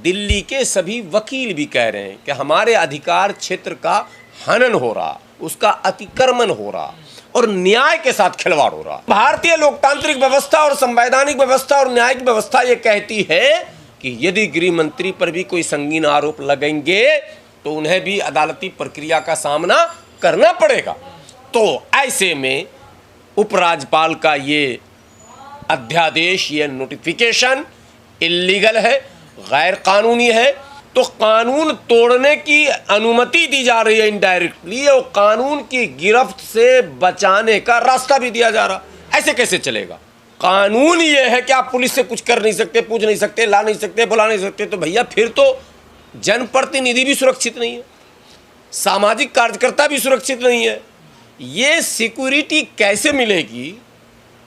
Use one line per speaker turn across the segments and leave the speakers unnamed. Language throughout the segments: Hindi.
दिल्ली के सभी वकील भी कह रहे हैं कि हमारे अधिकार क्षेत्र का हनन हो रहा, उसका अतिक्रमण हो रहा और न्याय के साथ खिलवाड़ हो रहा। भारतीय लोकतांत्रिक व्यवस्था और संवैधानिक व्यवस्था और न्यायिक व्यवस्था ये कहती है कि यदि गृह मंत्री पर भी कोई संगीन आरोप लगेंगे तो उन्हें भी अदालती प्रक्रिया का सामना करना पड़ेगा। तो ऐसे में उपराज्यपाल का ये अध्यादेश, ये नोटिफिकेशन इल्लीगल है, गैर कानूनी है। तो कानून तोड़ने की अनुमति दी जा रही है इनडायरेक्टली, और कानून की गिरफ्त से बचाने का रास्ता भी दिया जा रहा। ऐसे कैसे चलेगा? कानून ये है कि आप पुलिस से कुछ कर नहीं सकते, पूछ नहीं सकते, ला नहीं सकते, बुला नहीं सकते। तो भैया फिर तो जनप्रतिनिधि भी सुरक्षित नहीं है, सामाजिक कार्यकर्ता भी सुरक्षित नहीं है। ये सिक्योरिटी कैसे मिलेगी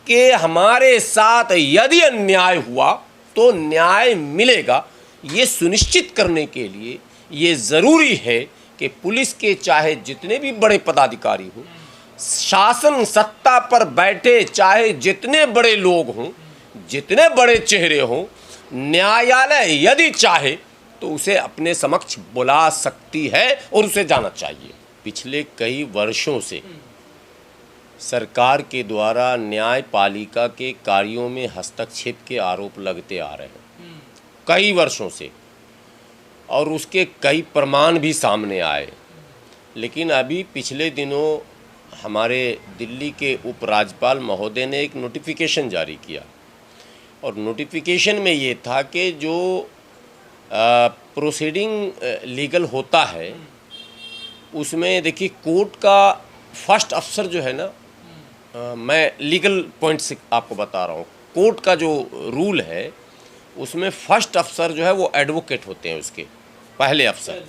कि हमारे साथ यदि अन्याय हुआ तो न्याय मिलेगा? ये सुनिश्चित करने के लिए ये ज़रूरी है कि पुलिस के चाहे जितने भी बड़े पदाधिकारी हों, शासन सत्ता पर बैठे चाहे जितने बड़े लोग हों, जितने बड़े चेहरे हों, न्यायालय यदि चाहे तो उसे अपने समक्ष बुला सकती है और उसे जाना चाहिए। पिछले कई वर्षों से सरकार के द्वारा न्यायपालिका के कार्यों में हस्तक्षेप के आरोप लगते आ रहे हैं कई वर्षों से, और उसके कई प्रमाण भी सामने आए। लेकिन अभी पिछले दिनों हमारे दिल्ली के उपराज्यपाल महोदय ने एक नोटिफिकेशन जारी किया, और नोटिफिकेशन में ये था कि जो प्रोसीडिंग लीगल होता है उसमें देखिए कोर्ट का फर्स्ट अफसर जो है ना, मैं लीगल पॉइंट से आपको बता रहा हूँ, कोर्ट का जो रूल है उसमें फर्स्ट अफसर जो है वो एडवोकेट होते हैं, उसके पहले अफसर,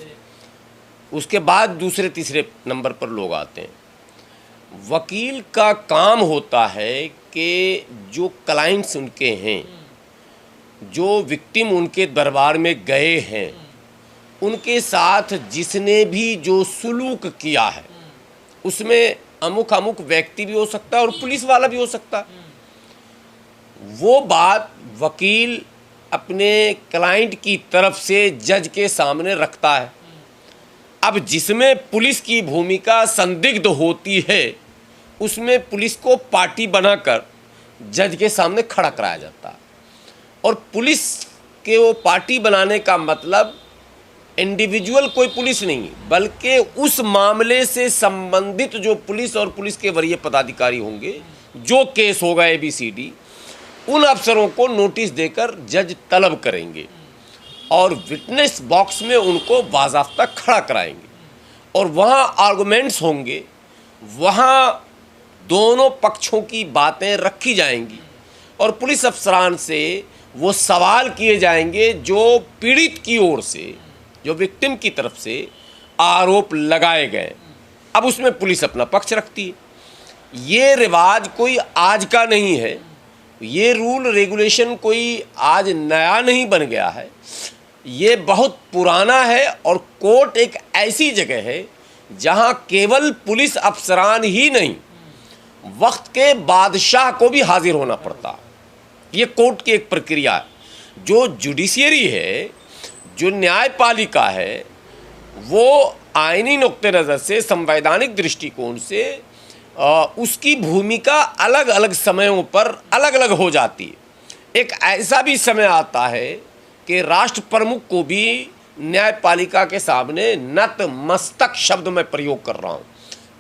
उसके बाद दूसरे तीसरे नंबर पर लोग आते हैं। वकील का काम होता है कि जो क्लाइंट्स उनके हैं, जो विक्टिम उनके दरबार में गए हैं, उनके साथ जिसने भी जो सुलूक किया है उसमें अमुक व्यक्ति भी हो सकता है और पुलिस वाला भी हो सकता है, वो बात वकील अपने क्लाइंट की तरफ से जज के सामने रखता है। अब जिसमें पुलिस की भूमिका संदिग्ध होती है उसमें पुलिस को पार्टी बनाकर जज के सामने खड़ा कराया जाता है, और पुलिस के वो पार्टी बनाने का मतलब इंडिविजुअल कोई पुलिस नहीं, बल्कि उस मामले से संबंधित जो पुलिस और पुलिस के वरीय पदाधिकारी होंगे, जो केस होगा ABCD, उन अफसरों को नोटिस देकर जज तलब करेंगे और विटनेस बॉक्स में उनको बाज़ाब्ता खड़ा कराएंगे, और वहाँ आर्गुमेंट्स होंगे, वहाँ दोनों पक्षों की बातें रखी जाएंगी और पुलिस अफसरान से वो सवाल किए जाएंगे जो पीड़ित की ओर से, जो विक्टिम की तरफ से आरोप लगाए गए। अब उसमें पुलिस अपना पक्ष रखती है। ये रिवाज कोई आज का नहीं है, ये रूल रेगुलेशन कोई आज नया नहीं बन गया है, ये बहुत पुराना है। और कोर्ट एक ऐसी जगह है जहां केवल पुलिस अफसरान ही नहीं, वक्त के बादशाह को भी हाजिर होना पड़ता। ये कोर्ट की एक प्रक्रिया है। जो जुडिशियरी है, जो न्यायपालिका है, वो आईनी नुक्ते नज़र से, संवैधानिक दृष्टिकोण से उसकी भूमिका अलग अलग समयों पर अलग अलग हो जाती है। एक ऐसा भी समय आता है कि राष्ट्र प्रमुख को भी न्यायपालिका के सामने नतमस्तक शब्द में प्रयोग कर रहा हूँ,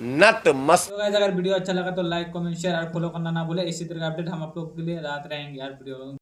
नतमस्तक।
तो गाइस, अगर वीडियो अच्छा लगा तो लाइक, कमेंट, शेयर और फॉलो करना ना भूले। इसी तरह का अपडेट हम आप लोगों के लिए लाते रहेंगे हर वीडियो में।